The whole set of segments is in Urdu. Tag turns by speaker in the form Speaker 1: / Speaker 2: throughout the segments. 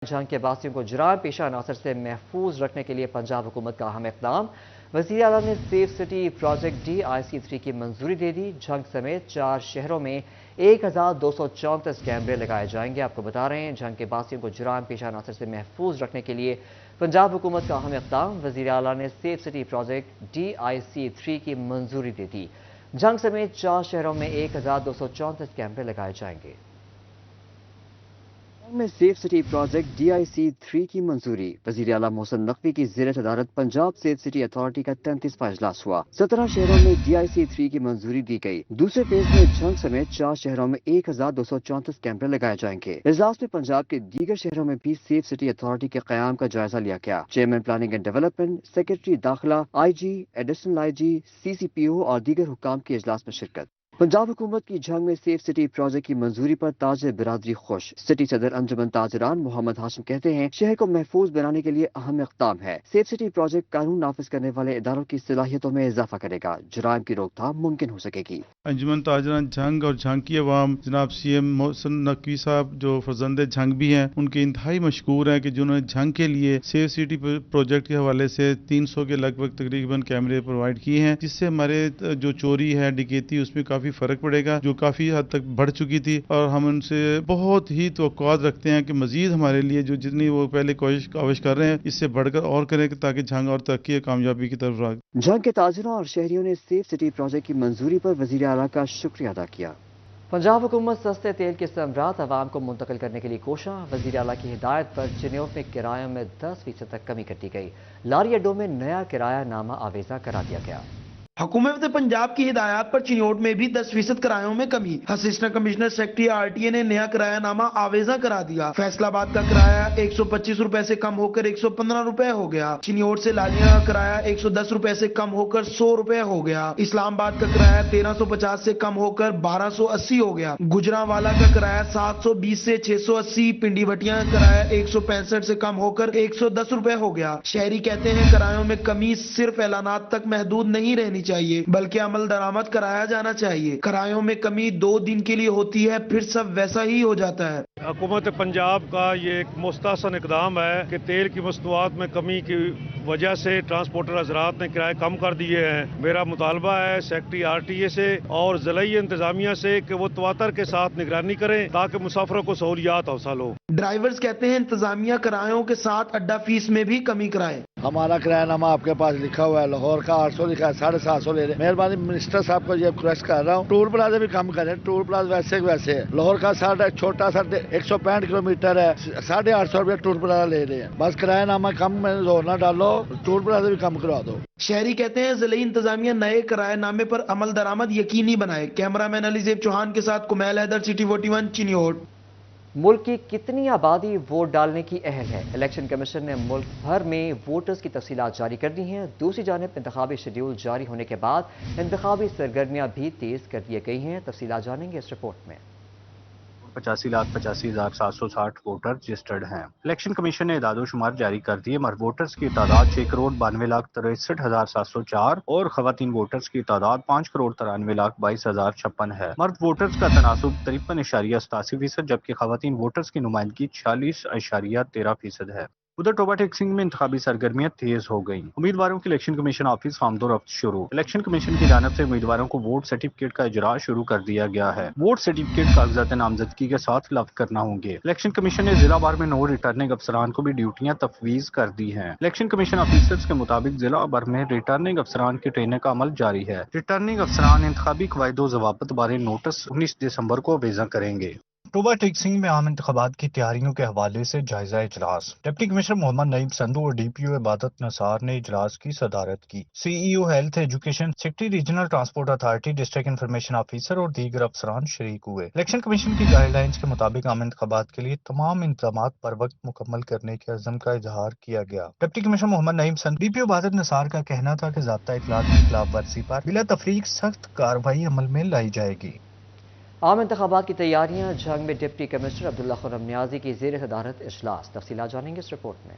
Speaker 1: جنگ کے باعثوں کو جرائم پیشہ عناصر سے محفوظ رکھنے کے لیے پنجاب حکومت کا اہم اقدام۔ وزیر اعلیٰ نے سیف سٹی پروجیکٹ DIC-3 کی منظوری دے دی۔ جنگ سمیت 4 شہروں میں 1234 کیمرے لگائے جائیں گے۔ آپ کو بتا رہے ہیں جنگ کے باعثوں کو جرائم پیشہ عناصر سے محفوظ رکھنے کے لیے پنجاب حکومت کا اہم اقدام۔ وزیر اعلیٰ نے سیف سٹی پروجیکٹ DIC-3 کی منظوری دے دی۔ جنگ سمیت 4 شہروں میں 1234 کیمرے لگائے جائیں گے۔ میں سیف سٹی پروجیکٹ DIC-3 کی منظوری۔ وزیر اعلیٰ محسن نقوی کی زیر صدارت پنجاب سیف سٹی اتھارٹی کا 33واں اجلاس ہوا۔ 17 شہروں میں DIC-3 کی منظوری دی گئی۔ دوسرے فیز میں جنگ سمیت 4 شہروں میں 1234 کیمرے لگائے جائیں گے۔ اجلاس میں پنجاب کے دیگر شہروں میں بھی سیف سٹی اتھارٹی کے قیام کا جائزہ لیا گیا۔ Chairman planning and development, secretary داخلہ، IG، ایڈیشنل IG، CCPO اور دیگر حکام کی اجلاس میں شرکت۔ پنجاب حکومت کی جنگ میں سیف سٹی پروجیکٹ کی منظوری پر تاجر برادری خوش۔ سٹی صدر انجمن تاجران محمد ہاشم کہتے ہیں شہر کو محفوظ بنانے کے لیے اہم اقدام ہے۔ سیف سٹی پروجیکٹ قانون نافذ کرنے والے اداروں کی صلاحیتوں میں اضافہ کرے گا، جرائم کی روک تھام ممکن ہو سکے گی۔
Speaker 2: انجمن تاجران جھنگ اور جھنگ کی عوام جناب CM محسن نقوی صاحب جو فرزند جھنگ بھی ہیں، ان کے انتہائی مشکور ہیں کہ جنہوں نے جھنگ کے لیے سیف سٹی پروجیکٹ کے حوالے سے 300 کے لگ بھگ تقریباً کیمرے پرووائڈ کیے ہیں، جس سے ہمارے جو چوری ہے، ڈکیتی، اس میں کافی فرق پڑے گا، جو کافی حد تک بڑھ چکی تھی، اور ہم ان سے بہت ہی توقعات رکھتے ہیں کہ مزید ہمارے لیے جو جتنی وہ پہلے کوشش کر رہے ہیں اس سے بڑھ کر اور کریں تاکہ جھنگ اور ترقی اور کامیابی کی طرف راہ۔
Speaker 1: جنگ کے تاجروں اور شہریوں نے سیف سٹی پروجیکٹ کی منظوری پر وزیر اعلیٰ کا شکریہ ادا کیا۔ پنجاب حکومت سستے تیل کے ثمرات عوام کو منتقل کرنے کے لیے کوشاں۔ وزیر اعلیٰ کی ہدایت پر چنیوٹ میں کرایوں میں 10% تک کمی کر دی گئی۔ لاری اڈوں میں نیا کرایہ نامہ آویزاں کرا دیا گیا۔
Speaker 3: حکومت پنجاب کی ہدایات پر چنیوٹ میں بھی 10% کرایوں میں کمی۔ اسسٹنٹ کمشنر سیکرٹری RTA نے نیا کرایہ نامہ آویزاں کرا دیا۔ فیصل آباد کا کرایہ 125 روپے سے کم ہو کر 115 روپے ہو گیا۔ چنیوٹ سے لالیاں کا کرایہ 110 روپے سے کم ہو کر 100 روپے ہو گیا۔ اسلام آباد کا کرایہ 1350 سے کم ہو کر 1280 ہو گیا۔ گجرانوالہ کا کرایہ 720 سے 680، پنڈی بھٹیاں کا کرایہ 165 سے کم ہو کر 110 روپے ہو گیا۔ شہری کہتے ہیں کرایوں میں کمی صرف اعلانات تک محدود نہیں رہنی چاہیے بلکہ عمل درآمد کرایا جانا چاہیے۔ کرایوں میں کمی 2 دن کے لیے ہوتی ہے، پھر سب ویسا ہی ہو جاتا ہے۔
Speaker 4: حکومت پنجاب کا یہ ایک مستحسن اقدام ہے کہ تیل کی مصنوعات میں کمی کی وجہ سے ٹرانسپورٹر حضرات نے کرائے کم کر دیے ہیں۔ میرا مطالبہ ہے سیکرٹری RTA سے اور ضلعی انتظامیہ سے کہ وہ تواتر کے ساتھ نگرانی کریں تاکہ مسافروں کو سہولیات حاصل ہو۔
Speaker 3: ڈرائیورز کہتے ہیں انتظامیہ کرایوں کے ساتھ اڈا فیس میں بھی کمی کرائے۔
Speaker 5: ہمارا کرایہ نامہ آپ کے پاس لکھا ہوا ہے، لاہور کا 800 لکھا ہے، 750 لے رہے ہیں۔ مہربانی منسٹر صاحب کو یہ ریکویسٹ کر رہا ہوں ٹول پلازے بھی کم کریں۔ ٹول پلازا ویسے ہے، لاہور کا چھوٹا سا 165 کلومیٹر ہے، 850 روپے ٹول پلازا لے رہے ہیں۔ بس کرایہ نامہ کم میں زور نہ ڈالو، ٹول پلازا بھی کم کروا دو۔
Speaker 3: شہری کہتے ہیں ضلعی انتظامیہ نئے کرایہ نامے پر عمل درآمد یقینی بنائے۔ کیمرہ مین علی زیب چوہان کے ساتھ کمیل حیدر، سٹی 41 چنیوٹ۔
Speaker 1: ملک کی کتنی آبادی ووٹ ڈالنے کی اہل ہے؟ الیکشن کمیشن نے ملک بھر میں ووٹرز کی تفصیلات جاری کر دی ہیں۔ دوسری جانب انتخابی شیڈول جاری ہونے کے بعد انتخابی سرگرمیاں بھی تیز کر دی گئی ہیں۔ تفصیلات جانیں گے اس رپورٹ میں۔
Speaker 6: 85,85,760 ووٹر رجسٹرڈ ہیں۔ الیکشن کمیشن نے اعداد و شمار جاری کر دیے۔ مرد ووٹرز کی تعداد 6,92,63,704 اور خواتین ووٹرز کی تعداد 5,93,22,056 ہے۔ مرد ووٹرز کا تناسب 53.87% جبکہ خواتین ووٹرز کی نمائندگی 46.13% ہے۔ ادھر ٹوبا ٹیکسنگ میں انتخابی سرگرمیاں تیز ہو گئیں۔ امیدواروں کے الیکشن کمیشن آفس آمد و رفت شروع۔ الیکشن کمیشن کی جانب سے امیدواروں کو ووٹ سرٹیفکیٹ کا اجراء شروع کر دیا گیا ہے۔ ووٹ سرٹیفکیٹ کاغذات نامزدگی کے ساتھ فل کرنا ہوں گے۔ الیکشن کمیشن نے ضلع بھر میں 9 ریٹرننگ افسران کو بھی ڈیوٹیاں تفویض کر دی ہیں۔ الیکشن کمیشن آفیسرز کے مطابق ضلع بھر میں ریٹرننگ افسران کی ٹریننگ کا عمل جاری ہے۔ ریٹرننگ افسران انتخابی قواعد و ضوابط بارے نوٹس 19 دسمبر کو آویزاں کریں گے۔
Speaker 7: ٹوبا ٹیکسنگ میں عام انتخابات کی تیاریوں کے حوالے سے جائزہ اجلاس۔ ڈپٹی کمشنر محمد نعیم سندھو اور DPO عبادت نثار نے اجلاس کی صدارت کی۔ CEO health education, secretary regional transport authority, district information officer اور دیگر افسران شریک ہوئے۔ الیکشن کمیشن کی گائیڈ لائنز کے مطابق عام انتخابات کے لیے تمام انتظامات پر وقت مکمل کرنے کے عزم کا اظہار کیا گیا۔ ڈپٹی کمشنر محمد نعیم سندھو، DPO عبادت نثار کا کہنا تھا کہ ضابطہ اخلاق کی خلاف ورزی پر بلا تفریق سخت کارروائی عمل میں لائی جائے گی۔
Speaker 1: عام انتخابات کی تیاریاں۔ جنگ میں ڈپٹی کمشنر عبداللہ خرم نیازی کی زیر صدارت اجلاس۔ تفصیلات جانیں گے اس رپورٹ میں۔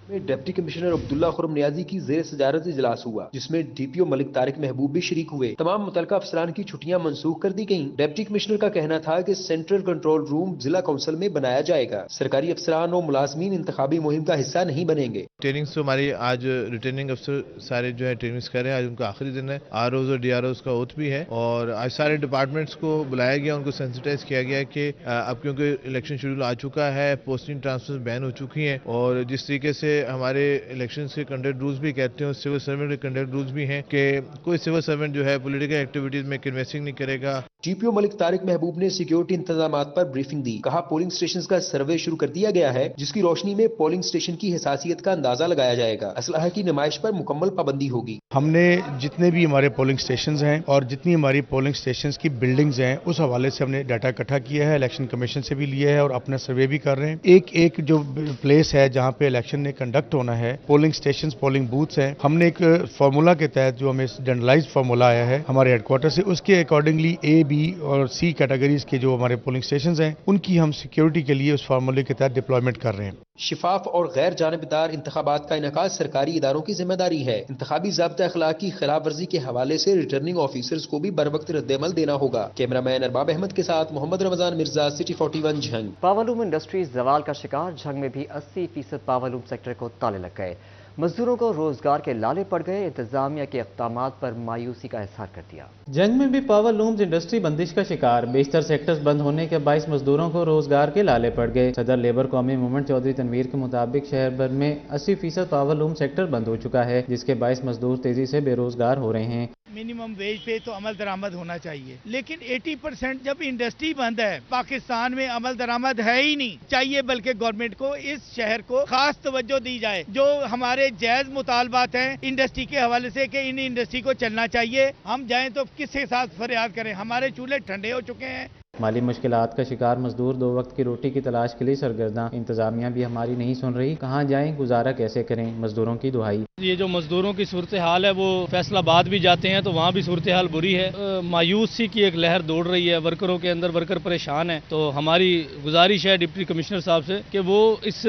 Speaker 8: میں ڈپٹی کمشنر عبداللہ خرم نیازی کی زیر صدارت اجلاس ہوا، جس میں ڈی پی او ملک طارق محبوب بھی شریک ہوئے۔ تمام متعلقہ افسران کی چھٹیاں منسوخ کر دی گئیں۔ ڈپٹی کمشنر کا کہنا تھا کہ سینٹرل کنٹرول روم ضلع کونسل میں بنایا جائے گا۔ سرکاری افسران اور ملازمین انتخابی مہم کا حصہ نہیں بنیں گے۔
Speaker 9: ٹریننگز تو ہماری آج ریٹرننگ افسر سارے جو ہے ٹریننگز کر رہے ہیں، آج ان کا آخری دن ہے۔ آر اوز اور ڈی آر اوز کا اوتھ بھی ہے، اور آج سارے ڈپارٹمنٹس کو بلایا گیا، ان کو سینسٹائز کیا گیا کہ اب کیونکہ الیکشن شیڈول آ چکا ہے، پوسٹنگ ٹرانسفر بین ہو چکی ہیں، اور جس طریقے سے ہمارے الیکشن کے کنڈکٹ رولز بھی کہتے ہیں، سول سرونٹ کے کنڈکٹ رولز بھی ہیں کہ کوئی سول سرونٹ جو ہے پولیٹیکل ایکٹیویٹیز میں کنویسنگ نہیں کرے گا۔
Speaker 8: ڈی پی او ملک طارق محبوب نے سیکیورٹی انتظامات پر بریفنگ دی۔ کہا پولنگ اسٹیشنز کا سروے شروع کر دیا گیا ہے، جس کی روشنی میں پولنگ اسٹیشن کی حساسیت کا اندازہ لگایا جائے گا۔ اسلحہ کی نمائش پر مکمل پابندی ہوگی۔
Speaker 10: ہم نے جتنے بھی ہمارے پولنگ اسٹیشنز ہیں اور جتنی ہماری پولنگ اسٹیشنز کی بلڈنگز ہیں، اس حوالے سے ہم نے ڈیٹا اکٹھا کیا ہے، الیکشن کمیشن سے بھی لیا ہے اور اپنا سروے بھی کر رہے ہیں۔ ایک جو پلیس ہے جہاں پہ الیکشن نے کنڈکٹ ہونا ہے، پولنگ اسٹیشنز پولنگ بوتھس ہیں، ہم نے ایک فارمولا کے تحت جو ہمیں جنرلائز فارمولا آیا ہے ہمارے ہیڈ کوارٹر سے، اس کے اکارڈنگلی اے بی اور سی کیٹیگریز کے جو ہمارے پولنگ اسٹیشنز ہیں ان کی ہم سیکیورٹی کے لیے اس فارمولے کے تحت ڈپلائمنٹ کر رہے ہیں۔
Speaker 8: شفاف اور غیر جانبدار انتخابات کا انعقاد سرکاری اداروں کی ذمہ داری ہے۔ انتخابی ضابطہ اخلاق کی خلاف ورزی کے حوالے سے ریٹرننگ آفیسرز کو بھی بروقت رد عمل دینا ہوگا۔ کیمرہ مین ارباب احمد کے ساتھ Muhammad Ramzan Mirza, city 41 Jhang.
Speaker 1: Powerloom industries زوال کا شکار، جھنگ میں بھی 80% پاورلوم سیکٹر کو تالے لگ گئے۔ مزدوروں کو روزگار کے لالے پڑ گئے، انتظامیہ کے اقدامات پر مایوسی کا اظہار کر دیا۔
Speaker 11: جنگ میں بھی پاور لومز انڈسٹری بندش کا شکار، بیشتر سیکٹرز بند ہونے کے باعث مزدوروں کو روزگار کے لالے پڑ گئے۔ صدر لیبر قومی موومنٹ چودھری تنویر کے مطابق شہر بھر میں 80% پاور لوم سیکٹر بند ہو چکا ہے، جس کے باعث مزدور تیزی سے بے روزگار ہو رہے ہیں۔
Speaker 12: منیمم ویج پہ تو عمل درآمد ہونا چاہیے، لیکن 80% جب انڈسٹری بند ہے، پاکستان میں عمل درآمد ہے ہی نہیں چاہیے، بلکہ گورنمنٹ کو اس شہر کو خاص توجہ دی جائے۔ جو ہمارے جائز مطالبات ہیں انڈسٹری کے حوالے سے کہ ان انڈسٹری کو چلنا چاہیے، ہم جائیں تو کس کے ساتھ فریاد کریں؟ ہمارے چولہے ٹھنڈے ہو چکے ہیں۔
Speaker 11: مالی مشکلات کا شکار مزدور 2 وقت کی روٹی کی تلاش کے لیے سرگرداں، انتظامیہ بھی ہماری نہیں سن رہی، کہاں جائیں، گزارا کیسے کریں، مزدوروں کی دہائی۔
Speaker 13: یہ جو مزدوروں کی صورتحال ہے وہ فیصل آباد بھی جاتے ہیں تو وہاں بھی صورتحال بری ہے، مایوسی کی ایک لہر دوڑ رہی ہے ورکروں کے اندر، ورکر پریشان ہیں۔ تو ہماری گزارش ہے ڈپٹی کمشنر صاحب سے کہ وہ اس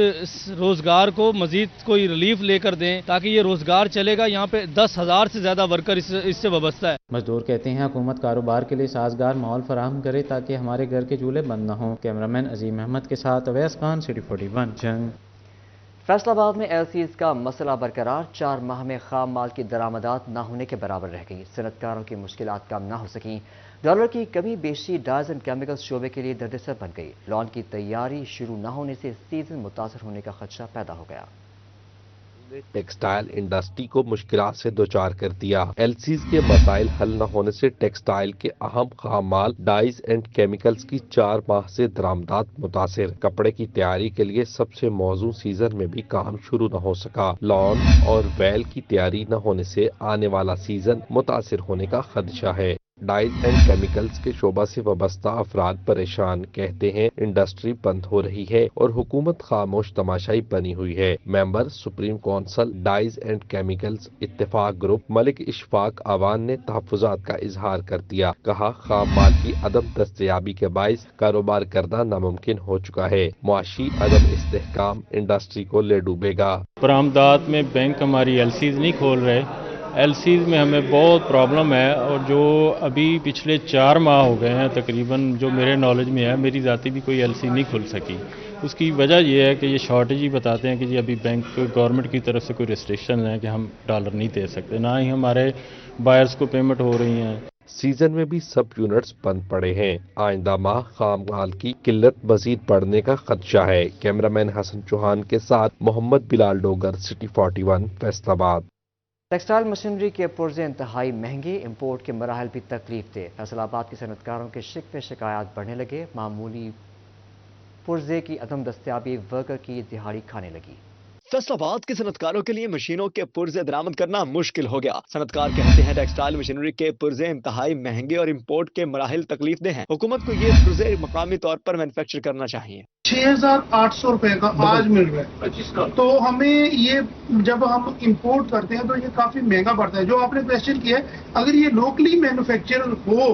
Speaker 13: روزگار کو مزید کوئی ریلیف لے کر دیں تاکہ یہ روزگار چلے گا۔ یہاں پہ 10,000 سے زیادہ ورکر اس سے وابستہ ہے۔
Speaker 11: مزدور کہتے ہیں حکومت کاروبار کے لیے سازگار ماحول فراہم کرے تاکہ ہمارے گھر کے چولہے بند نہ ہوں۔ کیمرامین عظیم احمد کے ساتھ اویس خان، سٹی 41 جنگ۔
Speaker 1: فیصل آباد میں ایل سیز کا مسئلہ برقرار، 4 ماہ میں خام مال کی درآمدات نہ ہونے کے برابر رہ گئی، صنعت کاروں کی مشکلات کم نہ ہو سکیں، ڈالر کی کمی بیشی ڈائز اینڈ کیمیکلز شعبے کے لیے دردسر بن گئی، لان کی تیاری شروع نہ ہونے سے سیزن متاثر ہونے کا خدشہ پیدا ہو گیا۔
Speaker 14: ٹیکسٹائل انڈسٹری کو مشکلات سے دوچار کر دیا۔ ایل سیز کے مسائل حل نہ ہونے سے ٹیکسٹائل کے اہم خام مال ڈائز اینڈ کیمیکلز کی 4 ماہ سے درآمدات متاثر، کپڑے کی تیاری کے لیے سب سے موزوں سیزن میں بھی کام شروع نہ ہو سکا، لان اور ویل کی تیاری نہ ہونے سے آنے والا سیزن متاثر ہونے کا خدشہ ہے۔ ڈائز اینڈ کیمیکلز کے شعبہ سے وابستہ افراد پریشان، کہتے ہیں انڈسٹری بند ہو رہی ہے اور حکومت خاموش تماشائی بنی ہوئی ہے۔ Member supreme council dyes and chemicals Ittefaq group Malik Ashfaq Awan نے تحفظات کا اظہار کر دیا، کہا خام مال کی عدم دستیابی کے باعث کاروبار کرنا ناممکن ہو چکا ہے، معاشی عدم استحکام انڈسٹری کو لے ڈوبے گا۔
Speaker 15: برآمدات میں بینک ہماری ایل سیز نہیں کھول رہے، ایل سیز میں ہمیں بہت پرابلم ہے، اور جو ابھی پچھلے 4 ماہ ہو گئے ہیں تقریباً، جو میرے نالج میں ہے، میری ذاتی بھی کوئی ایل سی نہیں کھل سکی۔ اس کی وجہ یہ ہے کہ یہ شارٹیج ہی بتاتے ہیں کہ جی ابھی بینک گورنمنٹ کی طرف سے کوئی ریسٹرکشن ہے کہ ہم ڈالر نہیں دے سکتے، نہ ہی ہمارے بائرز کو پیمنٹ ہو رہی ہیں۔
Speaker 14: سیزن میں بھی سب یونٹس بند پڑے ہیں، آئندہ ماہ خام مال کی قلت مزید بڑھنے کا خدشہ ہے۔ کیمرامین حسن چوہان کے ساتھ محمد بلال ڈوگر، سٹی 41 فیصل آباد۔
Speaker 1: ٹیکسٹائل مشینری کے پرزے انتہائی مہنگے، امپورٹ کے مراحل بھی تکلیف دہ، فیصل آباد کے صنعت کاروں کے شکوے شکایات بڑھنے لگے، معمولی پرزے کی عدم دستیابی ورکر کی دہاڑی کھانے لگی۔
Speaker 16: فیصل آباد کے صنعت کاروں کے لیے مشینوں کے پرزے درآمد کرنا مشکل ہو گیا۔ صنعت کار کہتے ہیں ٹیکسٹائل مشینری کے پرزے انتہائی مہنگے اور امپورٹ کے مراحل تکلیف دہ ہیں، حکومت کو یہ پرزے مقامی طور پر مینوفیکچر کرنا چاہیے۔
Speaker 17: 6,800 روپے کا آج مل رہا ہے، تو ہمیں یہ جب ہم امپورٹ کرتے ہیں تو یہ کافی مہنگا پڑتا ہے۔ جو آپ نے کویسچن کیا ہے، اگر یہ لوکلی مینوفیکچر ہو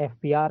Speaker 18: FBR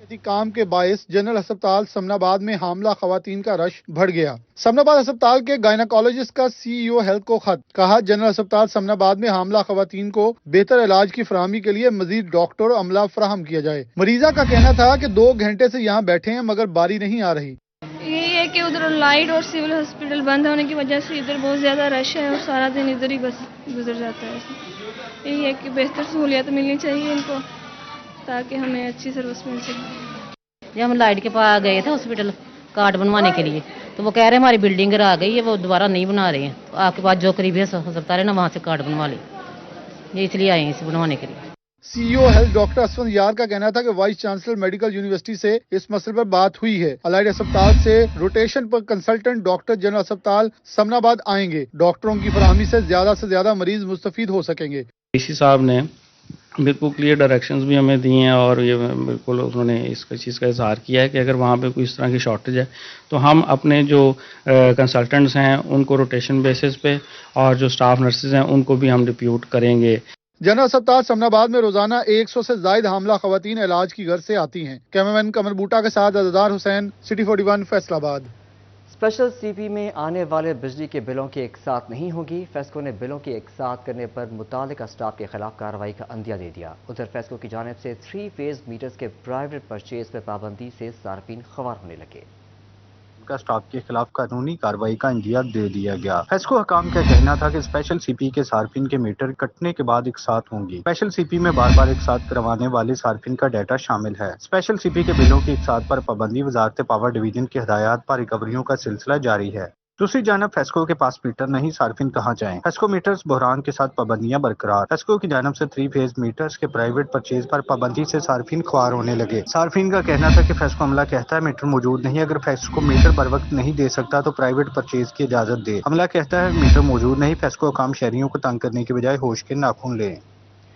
Speaker 2: کام کے باعث جنرل ہسپتال سمناباد میں حاملہ خواتین کا رش بڑھ گیا۔ سمناباد ہسپتال کے گائناکالوجسٹ کا CEO ہیلتھ کو خط، کہا جنرل ہسپتال سمناباد میں حاملہ خواتین کو بہتر علاج کی فراہمی کے لیے مزید ڈاکٹر اور عملہ فراہم کیا جائے۔ مریضہ کا کہنا تھا کہ 2 گھنٹے سے یہاں بیٹھے ہیں مگر باری نہیں آ رہی۔
Speaker 19: یہی ہے کہ ادھر لائٹ اور سول ہاسپٹل بند ہونے کی وجہ سے ادھر بہت زیادہ رش ہے اور سارا دن ادھر ہی بس گزر جاتا ہے۔ یہی ہے کہ بہتر سہولیات ملنی چاہیے ان کو تاکہ ہمیں اچھی سروس مل سکے۔
Speaker 20: جب ہم لائٹ کے پاس گئے تھے ہاسپٹل کارڈ بنوانے کے لیے تو وہ کہہ رہے ہیں ہماری بلڈنگ آ گئی ہے، وہ دوبارہ نہیں بنا رہے ہیں، تو آپ کے پاس جو قریبی ہسپتال ہے نا وہاں سے کارڈ بنوا لیں، یہ اس لیے آئے ہیں اسے بنوانے کے لیے۔
Speaker 2: CEO ہیلتھ ڈاکٹر اسفند یار کا کہنا تھا کہ وائس چانسلر میڈیکل یونیورسٹی سے اس مسئلے پر بات ہوئی ہے۔ الائڈ ہسپتال سے روٹیشن پر کنسلٹنٹ ڈاکٹر جنرل ہسپتال سمناباد آئیں گے۔ ڈاکٹروں کی فراہمی سے زیادہ مریض مستفید ہو سکیں گے۔
Speaker 21: ڈی سی صاحب نے بالکل کلیئر ڈائریکشنز بھی ہمیں دی ہیں اور یہ بالکل انہوں نے اس چیز کا اظہار کیا ہے کہ اگر وہاں پہ کوئی اس طرح کی شارٹیج ہے تو ہم اپنے جو کنسلٹنٹس ہیں ان کو روٹیشن بیسس پہ اور جو سٹاف نرسز ہیں ان کو بھی ہم ڈپیوٹ کریں گے۔
Speaker 2: جنرل ہسپتال سمناباد میں روزانہ 100 سے زائد حاملہ خواتین علاج کی غرض سے آتی ہیں۔ کیمرمین قمر بوٹا کے ساتھ عزدار حسین، سٹی 41 فیصل آباد۔
Speaker 1: اسپیشل CP میں آنے والے بجلی کے بلوں کی ایک ساتھ نہیں ہوگی۔ فیسکو نے بلوں کی ایک ساتھ کرنے پر متعلقہ اسٹاف کے خلاف کارروائی کا عندیہ دے دیا۔ ادھر فیسکو کی جانب سے 3 فیز میٹرز کے پرائیویٹ پرچیز پر پابندی سے صارفین خوار ہونے لگے۔
Speaker 6: کا اسٹاف کے خلاف قانونی کارروائی کا عندیہ دے دیا گیا۔ فیسکو حکام کا کہنا تھا کہ اسپیشل CP کے صارفین کے میٹر کٹنے کے بعد ایک ساتھ ہوں گی۔ اسپیشل CP میں بار بار ایک ساتھ کروانے والے صارفین کا ڈیٹا شامل ہے۔ اسپیشل CP کے بلوں کی ایک ساتھ پر پابندی وزارت پاور ڈویژن کی ہدایات پر ریکوریوں کا سلسلہ جاری ہے۔ دوسری جانب فیسکو کے پاس میٹر نہیں، صارفین کہاں جائیں؟ فیسکو میٹرز بحران کے ساتھ پابندیاں برقرار۔ فیسکو کی جانب سے 3 فیز میٹرز کے پرائیویٹ پرچیز پر پابندی سے صارفین خوار ہونے لگے۔ صارفین کا کہنا تھا کہ فیسکو عملہ کہتا ہے میٹر موجود نہیں، اگر فیسکو میٹر بر وقت نہیں دے سکتا تو پرائیویٹ پرچیز کی اجازت دے۔ عملہ کہتا ہے میٹر موجود نہیں، فیسکو حکام شہریوں کو تنگ کرنے کے بجائے ہوش کے ناخن لیں۔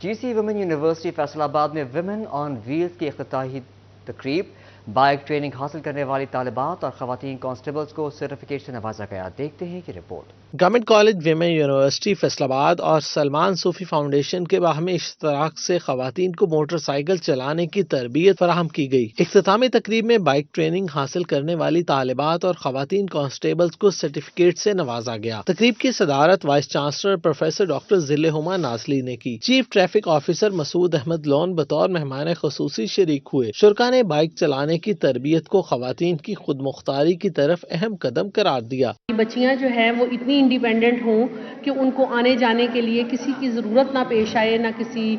Speaker 1: GC ویمن یونیورسٹی فیصل آباد میں ویمن آن ویلز کی افتتاحی تقریب، بائک ٹریننگ حاصل کرنے والی طالبات اور خواتین کانسٹیبلز کو سرٹیفکیٹ سے نوازا گیا۔ دیکھتے ہیں کہ report.
Speaker 22: Government college women university Faisal آباد اور سلمان صوفی فاؤنڈیشن کے باہمی اشتراک سے خواتین کو موٹر سائیکل چلانے کی تربیت فراہم کی گئی۔ اختتامی تقریب میں بائک ٹریننگ حاصل کرنے والی طالبات اور خواتین کانسٹیبلز کو سرٹیفکیٹ سے نوازا گیا۔ تقریب کی صدارت وائس چانسلر پروفیسر ڈاکٹر ذل ہما نازلی نے کی۔ چیف ٹریفک آفیسر مسعود احمد لون بطور مہمان خصوصی شریک ہوئے۔ شرکا نے بائک چلانے کی تربیت کو خواتین کی خود مختاری کی طرف اہم قدم قرار دیا۔
Speaker 23: بچیاں جو ہیں وہ اتنی انڈیپینڈنٹ ہوں کہ ان کو آنے جانے کے لیے کسی کی ضرورت نہ پیش آئے، نہ کسی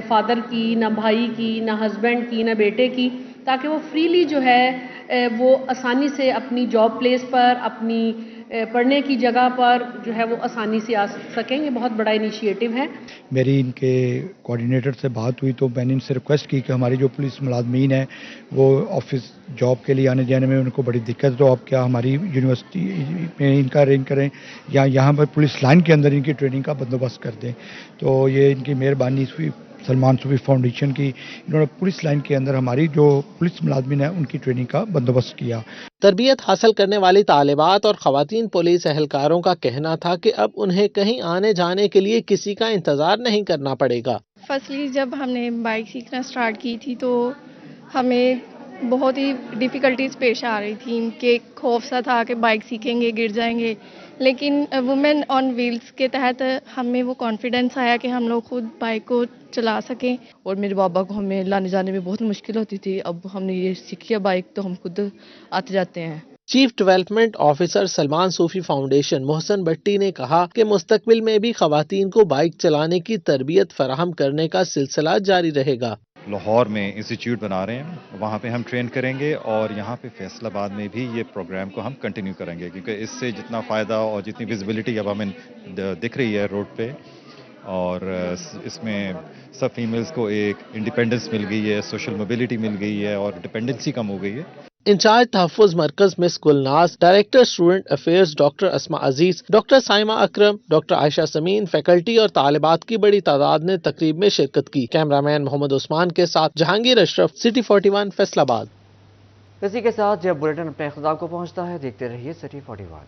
Speaker 23: فادر کی، نہ بھائی کی، نہ ہسبینڈ کی، نہ بیٹے کی، تاکہ وہ فریلی جو ہے وہ آسانی سے اپنی جاب پلیس پر، اپنی پڑھنے کی جگہ پر جو ہے وہ آسانی سے آ سکیں۔ یہ بہت بڑا انیشیٹو ہے۔
Speaker 10: میری ان کے کوآرڈینیٹر سے بات ہوئی تو میں نے ان سے ریکویسٹ کی کہ ہماری جو پولیس ملازمین ہیں وہ آفس جاب کے لیے آنے جانے میں ان کو بڑی دقت ہے، تو آپ کیا ہماری یونیورسٹی میں ان کا ارینج کریں یا یہاں پر پولیس لائن کے اندر ان کی ٹریننگ کا بندوبست کر دیں۔ تو یہ ان کی مہربانی سلمان صوفی فاؤنڈیشن کی، انہوں نے پولیس لائن کے اندر ہماری جو پولیس ملازمین ہیں ان کی ٹریننگ کا بندوبست کیا۔
Speaker 22: تربیت حاصل کرنے والی طالبات اور خواتین پولیس اہلکاروں کا کہنا تھا کہ اب انہیں کہیں آنے جانے کے لیے کسی کا انتظار نہیں کرنا پڑے گا۔
Speaker 19: فرسٹلی جب ہم نے بائک سیکھنا سٹارٹ کی تھی تو ہمیں بہت ہی ڈیفیکلٹیز پیش آ رہی تھیں کہ خوف سا تھا کہ بائک سیکھیں گے گر جائیں گے، لیکن وومن آن ویلز کے تحت ہمیں وہ کانفیڈنس آیا کہ ہم لوگ خود بائک کو چلا سکیں۔
Speaker 24: اور میرے بابا کو ہمیں لانے جانے میں بہت مشکل ہوتی تھی، اب ہم نے یہ سیکھی ہے بائک تو ہم خود آتے جاتے ہیں۔
Speaker 22: چیف ڈیولپمنٹ آفیسر سلمان صوفی فاؤنڈیشن محسن بٹی نے کہا کہ مستقبل میں بھی خواتین کو بائک چلانے کی تربیت فراہم کرنے کا سلسلہ جاری رہے گا۔
Speaker 25: لاہور میں انسٹیٹیوٹ بنا رہے ہیں، وہاں پہ ہم ٹرین کریں گے اور یہاں پہ فیصل آباد میں بھی یہ پروگرام کو ہم کنٹینیو کریں گے، کیونکہ اس سے جتنا فائدہ اور جتنی ویزیبلٹی اب ہمیں دکھ رہی ہے روڈ پہ، اور اس میں سب فیمیلز کو ایک انڈیپینڈنس مل گئی ہے، سوشل موبلٹی مل گئی ہے اور ڈپینڈنسی کم ہو گئی ہے۔
Speaker 22: انچارج تحفظ مرکز miss Gulnaz, director student affairs doctor Asma Aziz, doctor Saima Akram, doctor Ayesha Sameen, faculty اور طالبات کی بڑی تعداد نے تقریب میں شرکت کی۔ کیمرامین محمد عثمان کے ساتھ جہانگیر اشرف، سٹی 41 فیصل آباد۔
Speaker 1: اسی کے ساتھ جب بلیٹن اپنے اختتام کو پہنچتا ہے، دیکھتے رہیے سٹی 41۔